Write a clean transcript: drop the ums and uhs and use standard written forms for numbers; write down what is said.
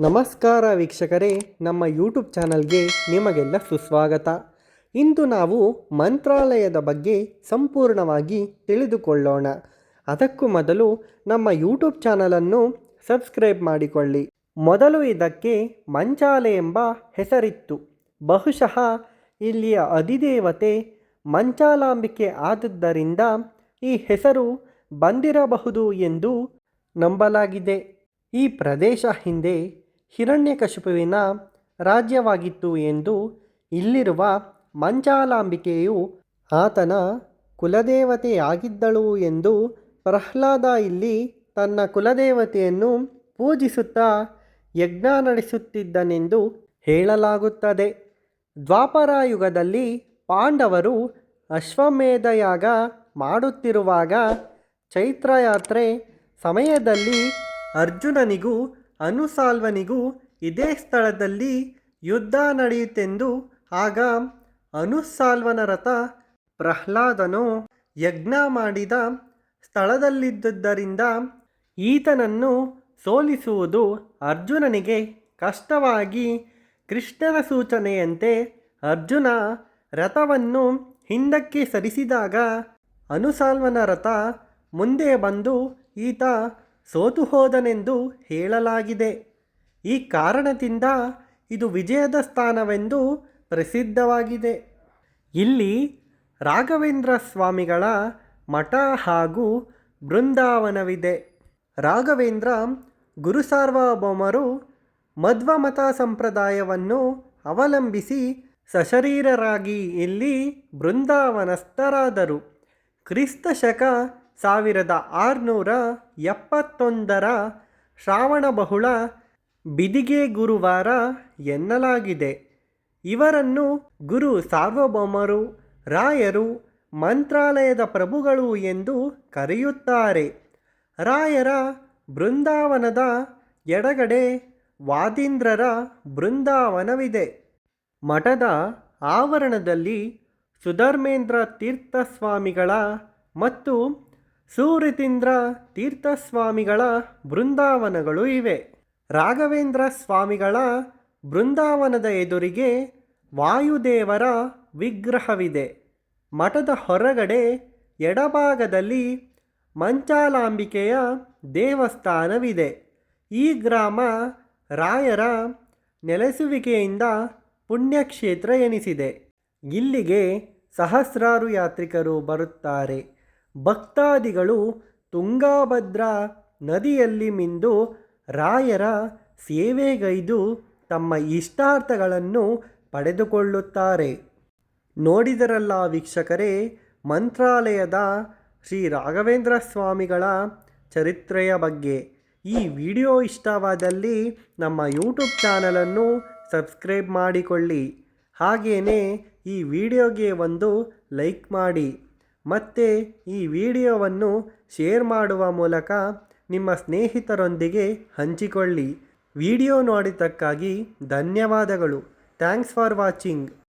ನಮಸ್ಕಾರ ವೀಕ್ಷಕರೇ, ನಮ್ಮ ಯೂಟ್ಯೂಬ್ ಚಾನಲ್ಗೆ ನಿಮಗೆಲ್ಲ ಸುಸ್ವಾಗತ. ಇಂದು ನಾವು ಮಂತ್ರಾಲಯದ ಬಗ್ಗೆ ಸಂಪೂರ್ಣವಾಗಿ ತಿಳಿದುಕೊಳ್ಳೋಣ. ಅದಕ್ಕೂ ಮೊದಲು ನಮ್ಮ ಯೂಟ್ಯೂಬ್ ಚಾನಲನ್ನು ಸಬ್ಸ್ಕ್ರೈಬ್ ಮಾಡಿಕೊಳ್ಳಿ. ಮೊದಲು ಇದಕ್ಕೆ ಮಂಚಾಲೆ ಎಂಬ ಹೆಸರಿತ್ತು. ಬಹುಶಃ ಇಲ್ಲಿಯ ಅಧಿದೇವತೆ ಮಂಚಾಲಾಂಬಿಕೆ ಆದುದರಿಂದ ಈ ಹೆಸರು ಬಂದಿರಬಹುದು ಎಂದು ನಂಬಲಾಗಿದೆ. ಈ ಪ್ರದೇಶ ಹಿಂದೆ ಹಿರಣ್ಯಕಶಿಪುವಿನ ರಾಜ್ಯವಾಗಿತ್ತು ಎಂದು ಇಲ್ಲಿರುವ ಮಂಚಾಲಾಂಬಿಕೆಯು ಆತನ ಕುಲದೇವತೆಯಾಗಿದ್ದಳು ಎಂದು ಪ್ರಹ್ಲಾದ ಇಲ್ಲಿ ತನ್ನ ಕುಲದೇವತೆಯನ್ನು ಪೂಜಿಸುತ್ತಾ ಯಜ್ಞ ನಡೆಸುತ್ತಿದ್ದನೆಂದು ಹೇಳಲಾಗುತ್ತದೆ. ದ್ವಾಪರ ಯುಗದಲ್ಲಿ ಪಾಂಡವರು ಅಶ್ವಮೇಧ ಯಾಗ ಮಾಡುತ್ತಿರುವಾಗ ಚೈತ್ರಯಾತ್ರೆ ಸಮಯದಲ್ಲಿ ಅರ್ಜುನನಿಗೂ ಅನುಸಾಲ್ವನಿಗೂ ಇದೇ ಸ್ಥಳದಲ್ಲಿ ಯುದ್ಧ ನಡೆಯುತ್ತೆಂದು ಆಗ ಅನುಸಾಲ್ವನ ರಥ ಪ್ರಹ್ಲಾದನು ಯಜ್ಞ ಮಾಡಿದ ಸ್ಥಳದಲ್ಲಿದ್ದುದರಿಂದ ಈತನನ್ನು ಸೋಲಿಸುವುದು ಅರ್ಜುನನಿಗೆ ಕಷ್ಟವಾಗಿ ಕೃಷ್ಣನ ಸೂಚನೆಯಂತೆ ಅರ್ಜುನ ರಥವನ್ನು ಹಿಂದಕ್ಕೆ ಸರಿಸಿದಾಗ ಅನುಸಾಲ್ವನ ರಥ ಮುಂದೆ ಬಂದು ಈತ ಸೋತು ಹೋದನೆಂದು ಹೇಳಲಾಗಿದೆ. ಈ ಕಾರಣದಿಂದ ಇದು ವಿಜಯದ ಸ್ಥಾನವೆಂದು ಪ್ರಸಿದ್ಧವಾಗಿದೆ. ಇಲ್ಲಿ ರಾಘವೇಂದ್ರ ಸ್ವಾಮಿಗಳ ಮಠ ಹಾಗೂ ಬೃಂದಾವನವಿದೆ. ರಾಘವೇಂದ್ರ ಗುರುಸಾರ್ವಭೌಮರು ಮಧ್ವಮತ ಸಂಪ್ರದಾಯವನ್ನು ಅವಲಂಬಿಸಿ ಸಶರೀರರಾಗಿ ಇಲ್ಲಿ ಬೃಂದಾವನಸ್ಥರಾದರು. ಕ್ರಿಸ್ತ ಶಕ 1671 ಶ್ರಾವಣ ಬಹುಳ ಬಿದಿಗೆ ಗುರುವಾರ ಎನ್ನಲಾಗಿದೆ. ಇವರನ್ನು ಗುರು ಸಾರ್ವಭೌಮರು, ರಾಯರು, ಮಂತ್ರಾಲಯದ ಪ್ರಭುಗಳು ಎಂದು ಕರೆಯುತ್ತಾರೆ. ರಾಯರ ಬೃಂದಾವನದ ಎಡಗಡೆ ವಾದೀಂದ್ರರ ಬೃಂದಾವನವಿದೆ. ಮಠದ ಆವರಣದಲ್ಲಿ ಸುಧರ್ಮೇಂದ್ರ ತೀರ್ಥಸ್ವಾಮಿಗಳ ಮತ್ತು ಸುರಿತೀಂದ್ರ ತೀರ್ಥಸ್ವಾಮಿಗಳ ಬೃಂದಾವನಗಳು ಇವೆ. ರಾಘವೇಂದ್ರ ಸ್ವಾಮಿಗಳ ಬೃಂದಾವನದ ಎದುರಿಗೆ ವಾಯುದೇವರ ವಿಗ್ರಹವಿದೆ. ಮಠದ ಹೊರಗಡೆ ಎಡಭಾಗದಲ್ಲಿ ಮಂಚಾಲಾಂಬಿಕೆಯ ದೇವಸ್ಥಾನವಿದೆ. ಈ ಗ್ರಾಮ ರಾಯರ ನೆಲೆಸುವಿಕೆಯಿಂದ ಪುಣ್ಯಕ್ಷೇತ್ರ ಎನಿಸಿದೆ. ಇಲ್ಲಿಗೆ ಸಹಸ್ರಾರು ಯಾತ್ರಿಕರು ಬರುತ್ತಾರೆ. ಭಕ್ತಾದಿಗಳು ತುಂಗಾಭದ್ರಾ ನದಿಯಲ್ಲಿ ಮಿಂದು ರಾಯರ ಸೇವೆಗೈದು ತಮ್ಮ ಇಷ್ಟಾರ್ಥಗಳನ್ನು ಪಡೆದುಕೊಳ್ಳುತ್ತಾರೆ. ನೋಡಿದರಲ್ಲ ವೀಕ್ಷಕರೇ, ಮಂತ್ರಾಲಯದ ಶ್ರೀ ರಾಘವೇಂದ್ರ ಸ್ವಾಮಿಗಳ ಚರಿತ್ರೆಯ ಬಗ್ಗೆ. ಈ ವಿಡಿಯೋ ಇಷ್ಟವಾದಲ್ಲಿ ನಮ್ಮ ಯೂಟ್ಯೂಬ್ ಚಾನಲನ್ನು ಸಬ್ಸ್ಕ್ರೈಬ್ ಮಾಡಿಕೊಳ್ಳಿ. ಹಾಗೆಯೇ ಈ ವಿಡಿಯೋಗೆ ಒಂದು ಲೈಕ್ ಮಾಡಿ ಮತ್ತು ಈ ವಿಡಿಯೋವನ್ನು ಶೇರ್ ಮಾಡುವ ಮೂಲಕ ನಿಮ್ಮ ಸ್ನೇಹಿತರೊಂದಿಗೆ ಹಂಚಿಕೊಳ್ಳಿ. ವಿಡಿಯೋ ನೋಡಿದ್ದಕ್ಕಾಗಿ ಧನ್ಯವಾದಗಳು. Thanks for watching.